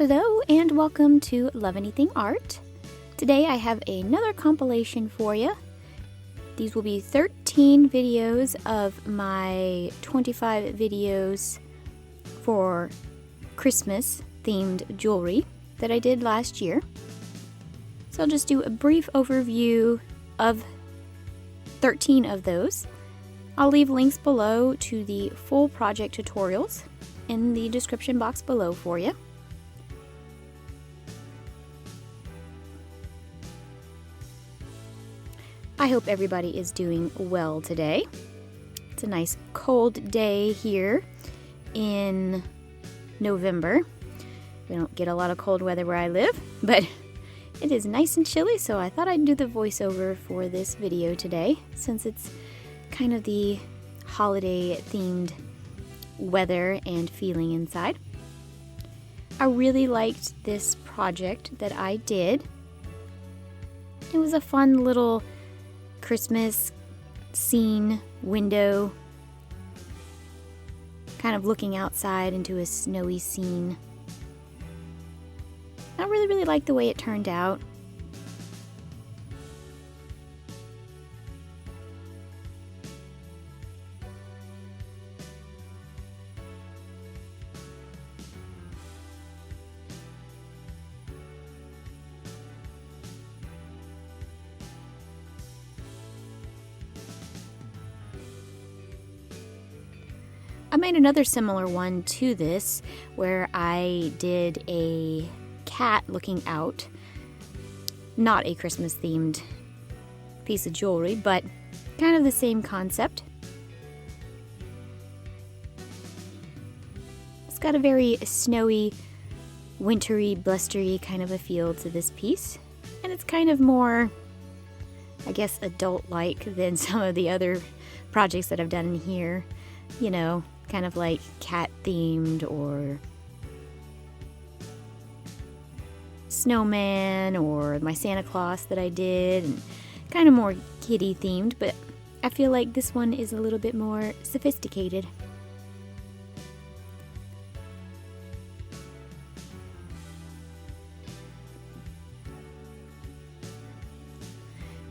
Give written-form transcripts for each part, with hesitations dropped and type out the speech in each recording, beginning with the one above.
Hello and welcome to Love Anything Art. Today I have another compilation for you. These will be 13 videos of my 25 videos for Christmas themed jewelry that I did last year. So I'll just do a brief overview of 13 of those. I'll leave links below to the full project tutorials in the description box below for you. I hope everybody is doing well today. It's a nice cold day here in November. We don't get a lot of cold weather where I live, but it is nice and chilly, so I thought I'd do the voiceover for this video today, since it's kind of the holiday themed weather and feeling inside. I really liked this project that I did. It was a fun little Christmas scene window, kind of looking outside into a snowy scene. I really like the way it turned out. I made another similar one to this where I did a cat looking out. Not a Christmas themed piece of jewelry, but kind of the same concept. It's got a very snowy, wintry, blustery kind of a feel to this piece. And it's kind of more, I guess, adult-like than some of the other projects that I've done in here. You know, kind of like cat themed or snowman or my Santa Claus that I did, and kind of more kitty themed, but I feel like this one is a little bit more sophisticated.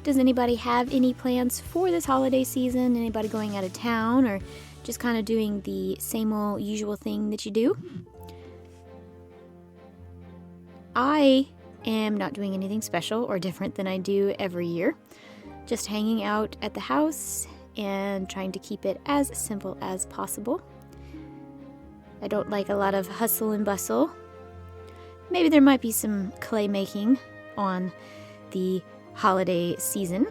Does anybody have any plans for this holiday season? Anybody going out of town or just kind of doing the same old usual thing that you do? I am not doing anything special or different than I do every year. Just hanging out at the house and trying to keep it as simple as possible. I don't like a lot of hustle and bustle. Maybe there might be some clay making on the holiday season.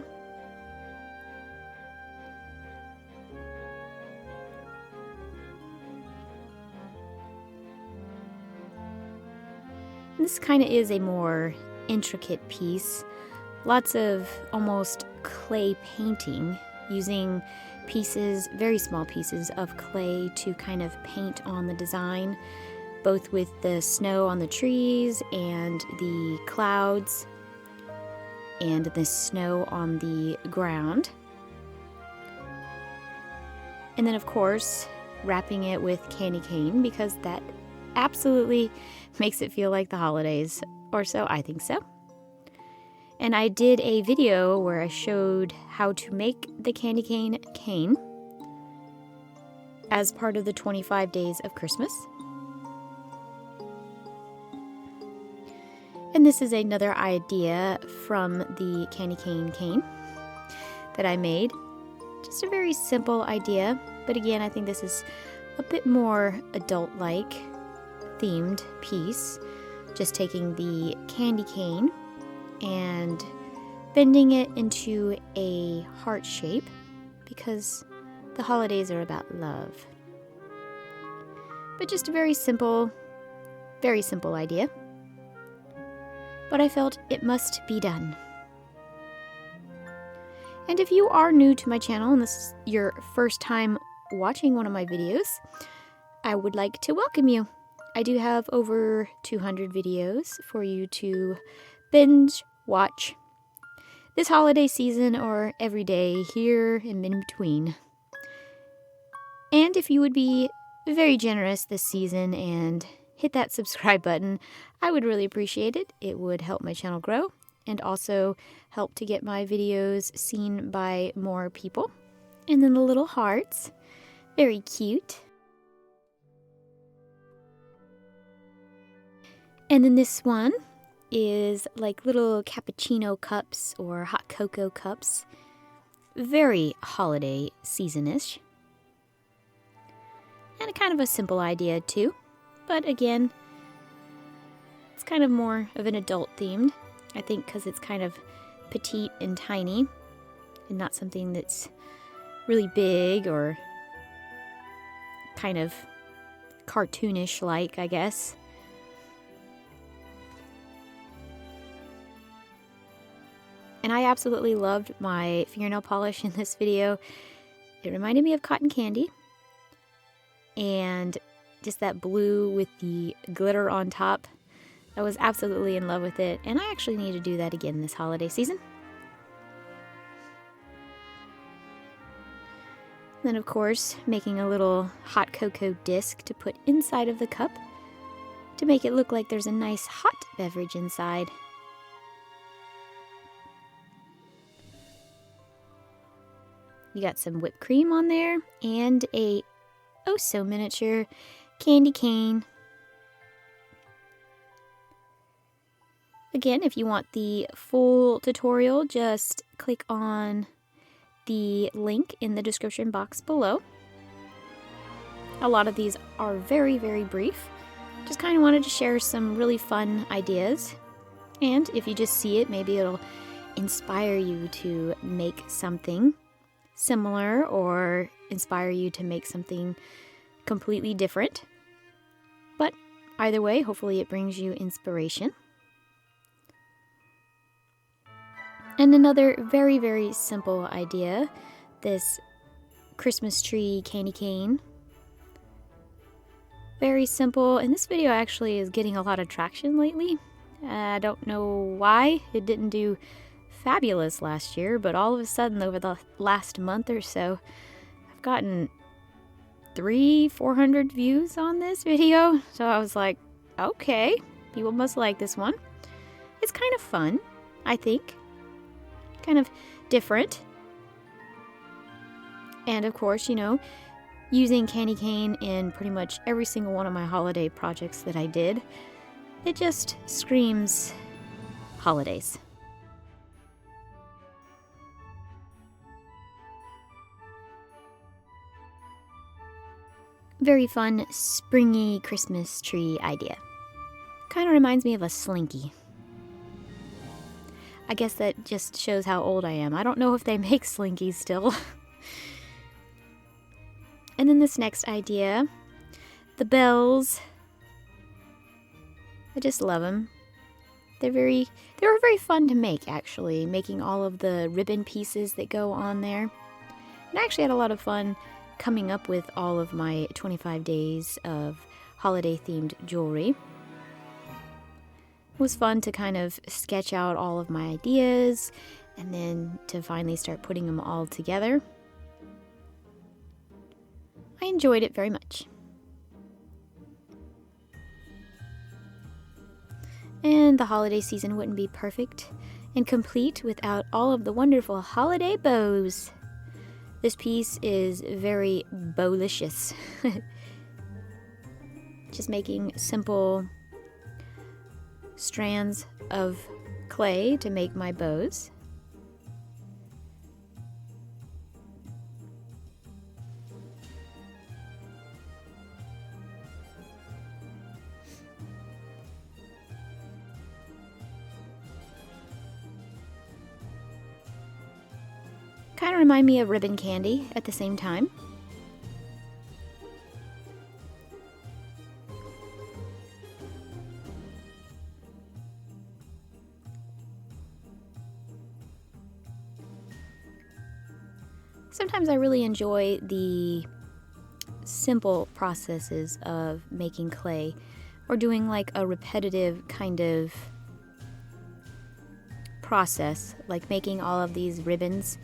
This kind of is a more intricate piece. Lots of almost clay painting, using pieces, very small pieces of clay to kind of paint on the design, both with the snow on the trees and the clouds and the snow on the ground. And then, of course, wrapping it with candy cane, because that absolutely makes it feel like the holidays, or so I think so. And I did a video where I showed how to make the candy cane as part of the 25 days of Christmas. And this is another idea from the candy cane that I made. Just a very simple idea, but again, I think this is a bit more adult-like themed piece. Just taking the candy cane and bending it into a heart shape, because the holidays are about love. But just a very simple idea. But I felt it must be done. And if you are new to my channel and this is your first time watching one of my videos, I would like to welcome you. I do have over 200 videos for you to binge watch this holiday season or every day here and in between. And if you would be very generous this season and hit that subscribe button. I would really appreciate it. It would help my channel grow and also help to get my videos seen by more people. And then the little hearts, very cute. And then this one is like little cappuccino cups or hot cocoa cups. Very holiday season-ish. And a kind of a simple idea too. But again, it's kind of more of an adult themed. I think because it's kind of petite and tiny and not something that's really big or kind of cartoonish like, I guess. And I absolutely loved my fingernail polish in this video. It reminded me of cotton candy. And just that blue with the glitter on top. I was absolutely in love with it. And I actually need to do that again this holiday season. Then of course, making a little hot cocoa disc to put inside of the cup to make it look like there's a nice hot beverage inside. You got some whipped cream on there and a oh so miniature candy cane. Again, if you want the full tutorial, just click on the link in the description box below. A lot of these are very, very brief. Just kind of wanted to share some really fun ideas. And if you just see it, maybe it'll inspire you to make something similar or inspire you to make something completely different. But either way, hopefully it brings you inspiration. And another very, very simple idea, this Christmas tree candy cane. Very simple, and this video actually is getting a lot of traction lately. I don't know why. It didn't do fabulous last year, but all of a sudden over the last month or so, I've gotten 300-400 views on this video. So I was like, okay, people must like this one. It's kind of fun, I think. Kind of different. And of course, you know, using candy cane in pretty much every single one of my holiday projects that I did, it just screams holidays. Very fun, springy Christmas tree idea. Kind of reminds me of a slinky. I guess that just shows how old I am. I don't know if they make slinkies still. And then this next idea, the bells. I just love them. They were very fun to make, actually, making all of the ribbon pieces that go on there. And I actually had a lot of fun coming up with all of my 25 days of holiday-themed jewelry. It was fun to kind of sketch out all of my ideas and then to finally start putting them all together. I enjoyed it very much. And the holiday season wouldn't be perfect and complete without all of the wonderful holiday bows. This piece is very bowlicious. Just making simple strands of clay to make my bows. Kind of remind me of ribbon candy at the same time. Sometimes I really enjoy the simple processes of making clay or doing like a repetitive kind of process, like making all of these ribbons.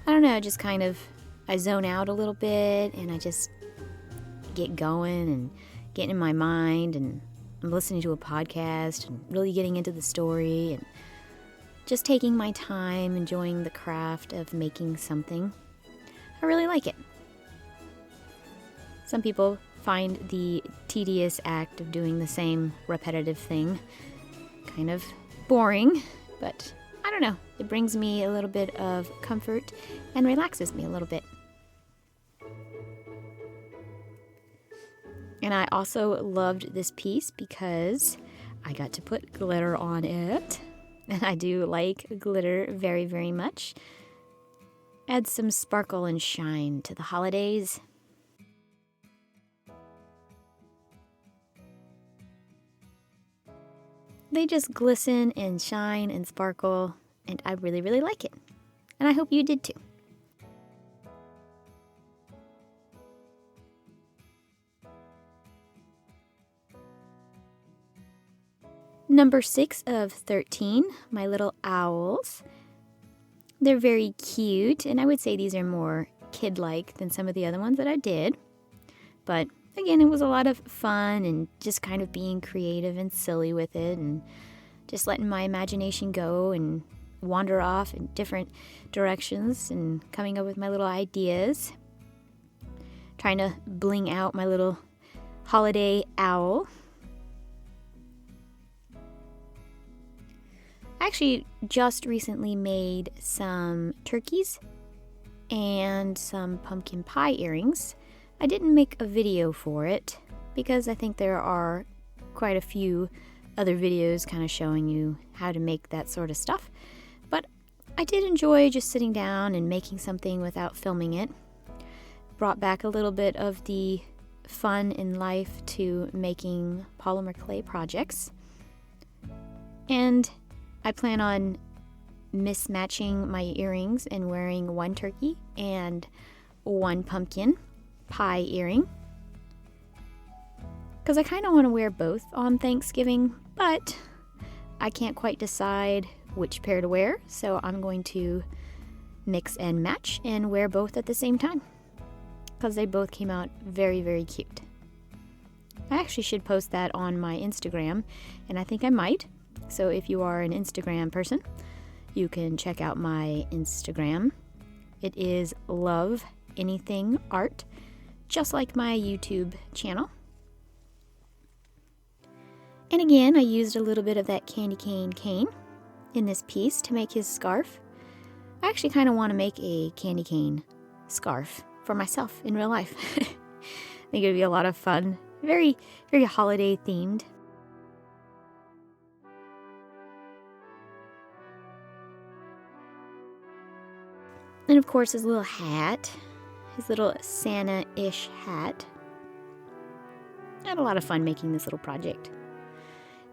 I don't know, just kind of, I zone out a little bit and I just get going and get in my mind and I'm listening to a podcast and really getting into the story and just taking my time, enjoying the craft of making something. I really like it. Some people find the tedious act of doing the same repetitive thing kind of boring, but I don't know. It brings me a little bit of comfort and relaxes me a little bit. And I also loved this piece because I got to put glitter on it. And I do like glitter very, very much. Add some sparkle and shine to the holidays. They just glisten and shine and sparkle, and I really, really like it. And I hope you did too. Number 6 of 13, my little owls. They're very cute, and I would say these are more kid-like than some of the other ones that I did. But again, it was a lot of fun and just kind of being creative and silly with it and just letting my imagination go and wander off in different directions and coming up with my little ideas. Trying to bling out my little holiday owl. I actually just recently made some turkeys and some pumpkin pie earrings. I didn't make a video for it because I think there are quite a few other videos kind of showing you how to make that sort of stuff. But I did enjoy just sitting down and making something without filming it. Brought back a little bit of the fun in life to making polymer clay projects. And I plan on mismatching my earrings and wearing one turkey and one pumpkin pie earring. Because I kind of want to wear both on Thanksgiving, but I can't quite decide which pair to wear, so I'm going to mix and match and wear both at the same time. Because they both came out very, very cute. I actually should post that on my Instagram, and I think I might. So if you are an Instagram person, you can check out my Instagram. It is Love Anything Art, just like my YouTube channel. And again, I used a little bit of that candy cane in this piece to make his scarf. I actually kind of want to make a candy cane scarf for myself in real life. I think it would be a lot of fun. Very, very holiday themed. And of course his little hat, his little Santa-ish hat. I had a lot of fun making this little project.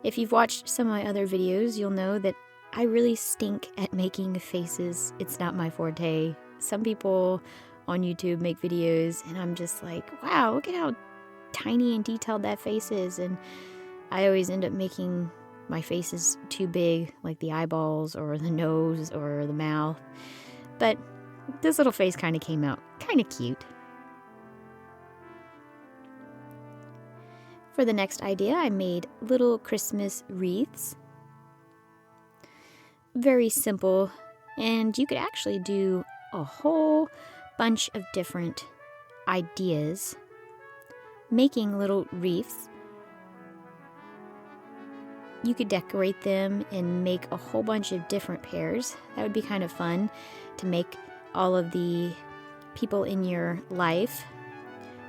If you've watched some of my other videos, you'll know that I really stink at making faces. It's not my forte. Some people on YouTube make videos and I'm just like, wow, look at how tiny and detailed that face is. And I always end up making my faces too big, like the eyeballs or the nose or the mouth. But this little face kind of came out kind of cute. For the next idea, I made little Christmas wreaths. Very simple, and you could actually do a whole bunch of different ideas making little wreaths. You could decorate them and make a whole bunch of different pairs. That would be kind of fun to make all of the people in your life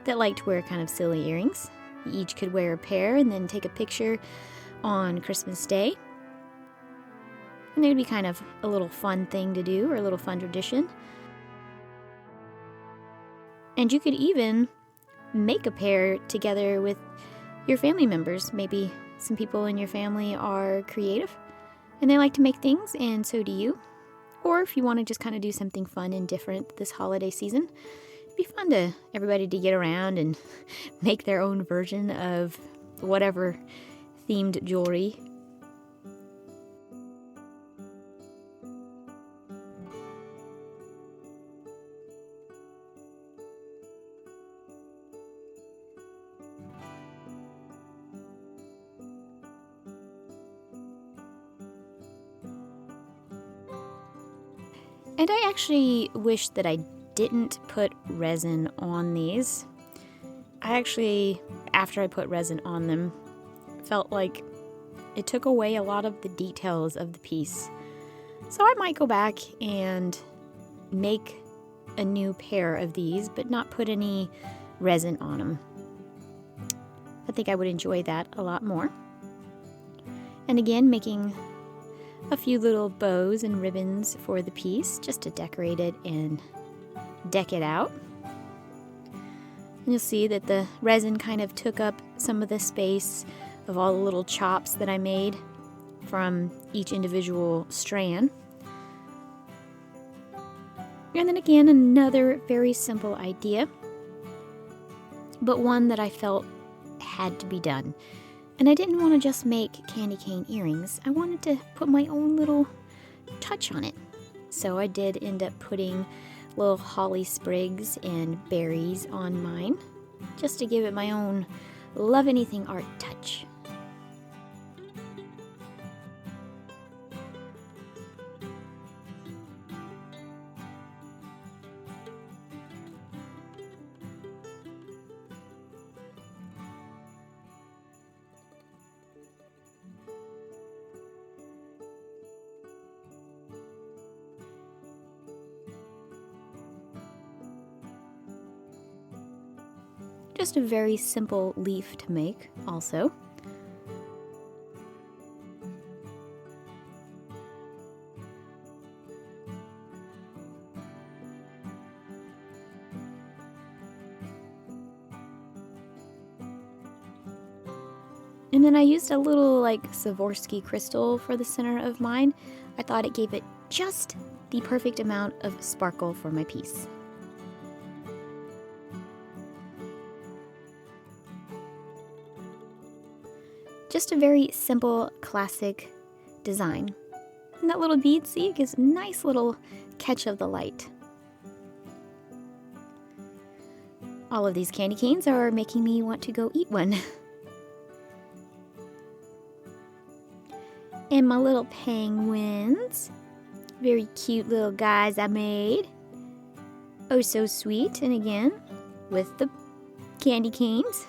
that like to wear kind of silly earrings. You each could wear a pair and then take a picture on Christmas Day. And it would be kind of a little fun thing to do, or a little fun tradition. And you could even make a pair together with your family members. Maybe some people in your family are creative and they like to make things, and so do you. Or if you want to just kind of do something fun and different this holiday season, it'd be fun to everybody to get around and make their own version of whatever themed jewelry. And I actually wish that I didn't put resin on these. I actually, after I put resin on them, felt like it took away a lot of the details of the piece. So I might go back and make a new pair of these, but not put any resin on them. I think I would enjoy that a lot more. And again, making a few little bows and ribbons for the piece just to decorate it and deck it out. And you'll see that the resin kind of took up some of the space of all the little chops that I made from each individual strand. And then again, another very simple idea, but one that I felt had to be done. And I didn't want to just make candy cane earrings. I wanted to put my own little touch on it. So I did end up putting little holly sprigs and berries on mine, just to give it my own love anything art touch. Just a very simple leaf to make also. And then I used a little like Swarovski crystal for the center of mine. I thought it gave it just the perfect amount of sparkle for my piece. Just a very simple, classic design. And that little bead, see, it gives a nice little catch of the light. All of these candy canes are making me want to go eat one. And my little penguins, very cute little guys I made. Oh, so sweet. And again, with the candy canes.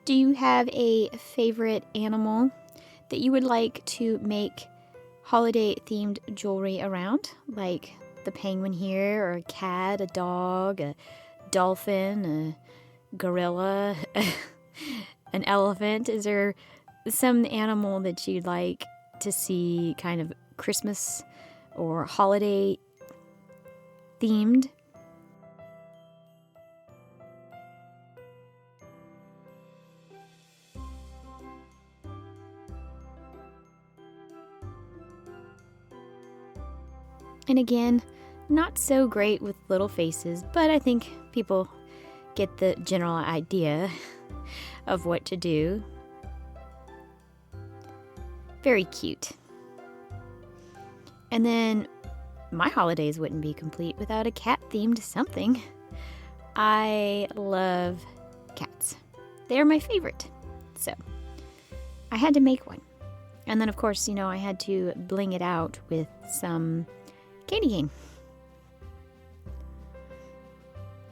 Do you have a favorite animal that you would like to make holiday themed jewelry around? Like the penguin here, or a cat, a dog, a dolphin, a gorilla, an elephant? Is there some animal that you'd like to see kind of Christmas or holiday themed? And again, not so great with little faces, but I think people get the general idea of what to do. Very cute. And then my holidays wouldn't be complete without a cat-themed something. I love cats. They're my favorite. So I had to make one. And then, of course, I had to bling it out with some candy cane.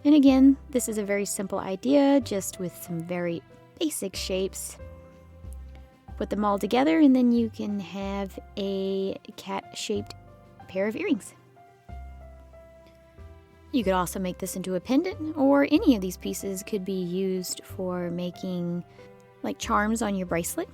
And again, this is a very simple idea, just with some very basic shapes. Put them all together and then you can have a cat-shaped pair of earrings. You could also make this into a pendant, or any of these pieces could be used for making like charms on your bracelet.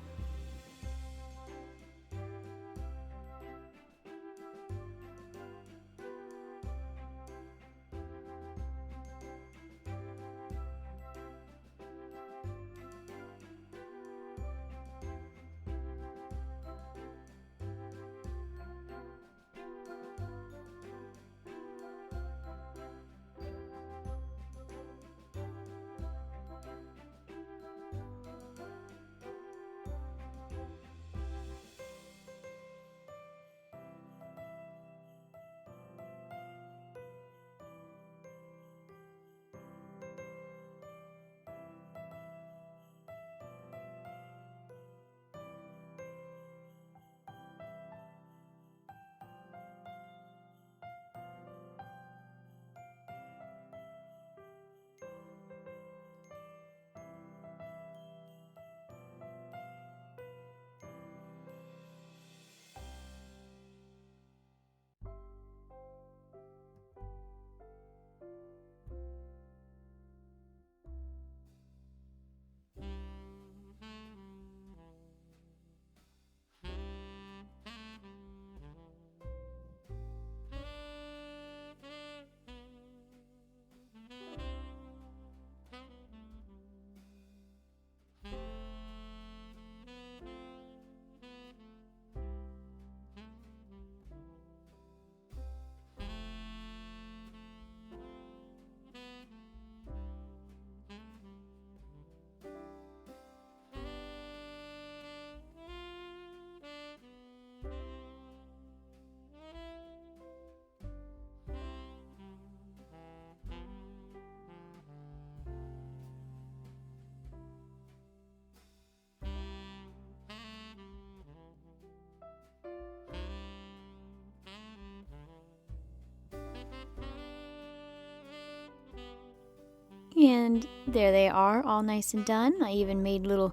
And there they are, all nice and done. I even made little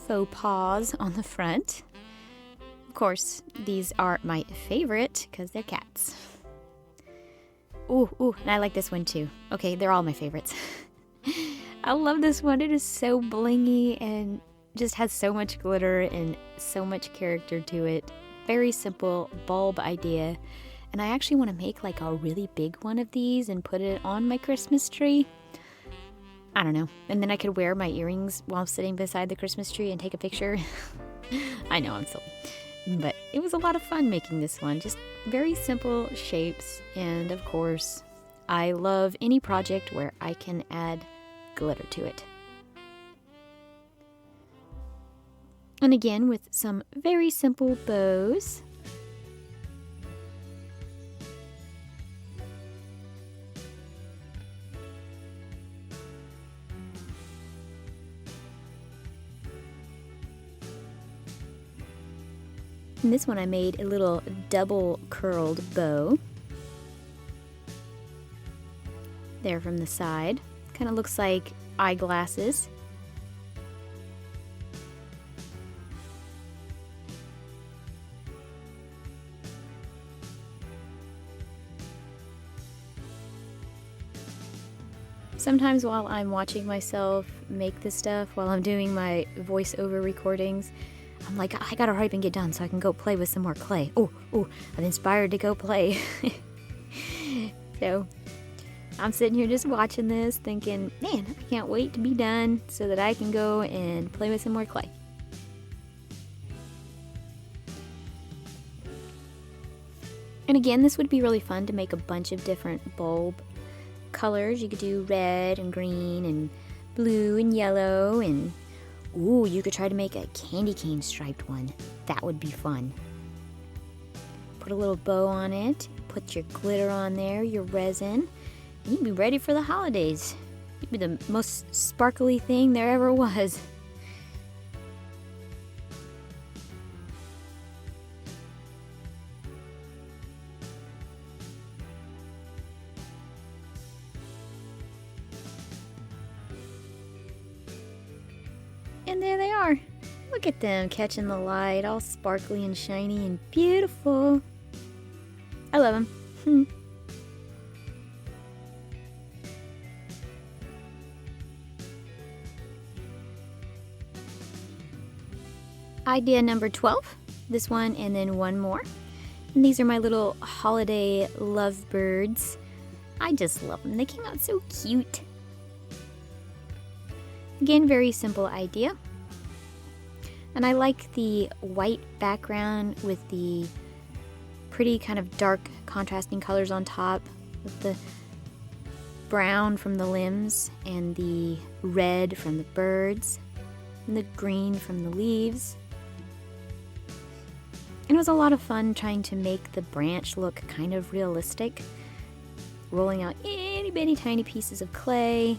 faux paws on the front. Of course, these are my favorite because they're cats. Ooh, and I like this one too. Okay, they're all my favorites. I love this one. It is so blingy and just has so much glitter and so much character to it. Very simple bulb idea. And I actually want to make like a really big one of these and put it on my Christmas tree. I don't know. And then I could wear my earrings while sitting beside the Christmas tree and take a picture. I know, I'm silly. But it was a lot of fun making this one. Just very simple shapes. And of course, I love any project where I can add glitter to it. And again, with some very simple bows. And this one I made a little double curled bow. There from the side. Kind of looks like eyeglasses. Sometimes while I'm watching myself make this stuff, while I'm doing my voiceover recordings, I'm like, I gotta hurry up and get done so I can go play with some more clay. Oh, I'm inspired to go play. So I'm sitting here just watching this thinking, man, I can't wait to be done so that I can go and play with some more clay. And again, this would be really fun to make a bunch of different bulb colors. You could do red and green and blue and yellow, and ooh, you could try to make a candy cane striped one. That would be fun. Put a little bow on it, put your glitter on there, your resin, and you'd be ready for the holidays. You'd be the most sparkly thing there ever was. And there they are. Look at them catching the light, all sparkly and shiny and beautiful. I love them. Idea number 12. This one and then one more. And these are my little holiday lovebirds. I just love them. They came out so cute. Again, very simple idea. And I like the white background with the pretty kind of dark contrasting colors on top, with the brown from the limbs and the red from the birds and the green from the leaves. And it was a lot of fun trying to make the branch look kind of realistic, rolling out itty bitty tiny pieces of clay,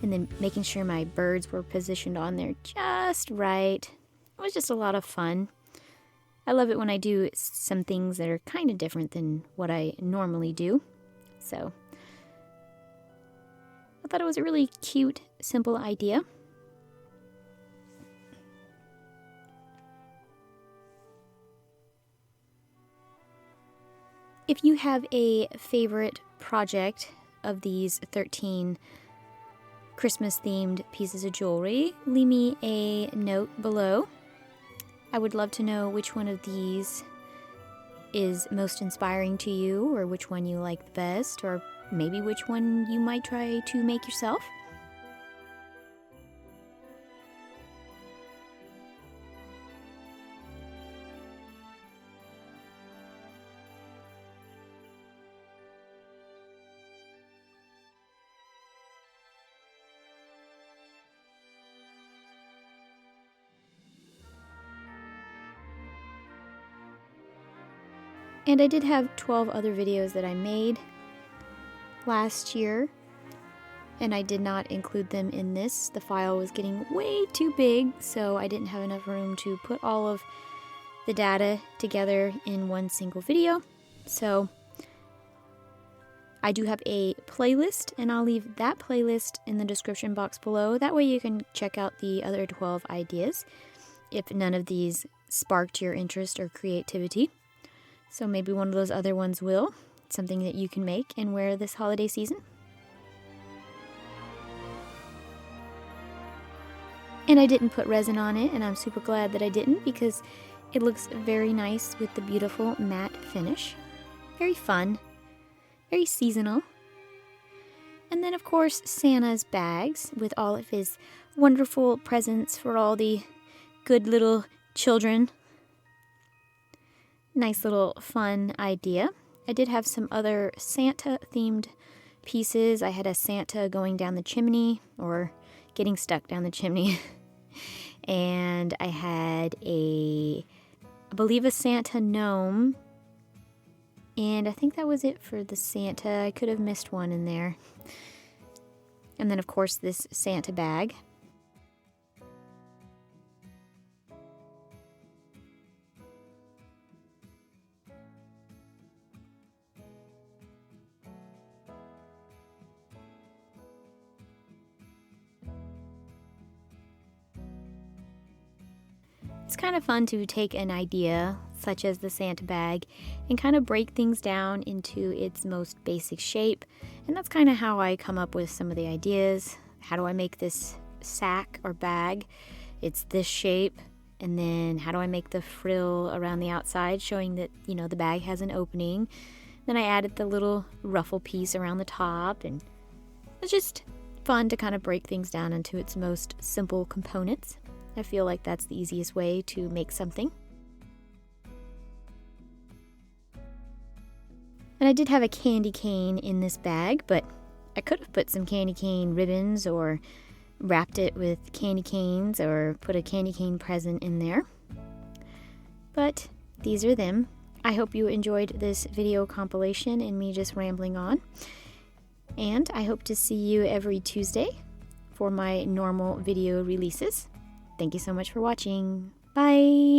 and then making sure my birds were positioned on there just right. It was just a lot of fun. I love it when I do some things that are kind of different than what I normally do. So I thought it was a really cute, simple idea. If you have a favorite project of these 13 Christmas-themed pieces of jewelry, leave me a note below. I would love to know which one of these is most inspiring to you, or which one you like the best, or maybe which one you might try to make yourself. And I did have 12 other videos that I made last year, and I did not include them in this. The file was getting way too big, so I didn't have enough room to put all of the data together in one single video. So I do have a playlist, and I'll leave that playlist in the description box below. That way you can check out the other 12 ideas if none of these sparked your interest or creativity. So maybe one of those other ones will. Something that you can make and wear this holiday season. And I didn't put resin on it, and I'm super glad that I didn't because it looks very nice with the beautiful matte finish. Very fun, very seasonal. And then of course Santa's bags with all of his wonderful presents for all the good little children. Nice little fun idea. I did have some other Santa themed pieces. I had a Santa going down the chimney, or getting stuck down the chimney. And I had I believe a Santa gnome. And I think that was it for the Santa. I could have missed one in there. And then of course this Santa bag. It's kind of fun to take an idea, such as the Santa bag, and kind of break things down into its most basic shape. And that's kind of how I come up with some of the ideas. How do I make this sack or bag? It's this shape. And then how do I make the frill around the outside, showing that, you know, the bag has an opening. Then I added the little ruffle piece around the top, and it's just fun to kind of break things down into its most simple components. I feel like that's the easiest way to make something. And I did have a candy cane in this bag, but I could have put some candy cane ribbons or wrapped it with candy canes or put a candy cane present in there. But these are them. I hope you enjoyed this video compilation and me just rambling on. And I hope to see you every Tuesday for my normal video releases. Thank you so much for watching. Bye!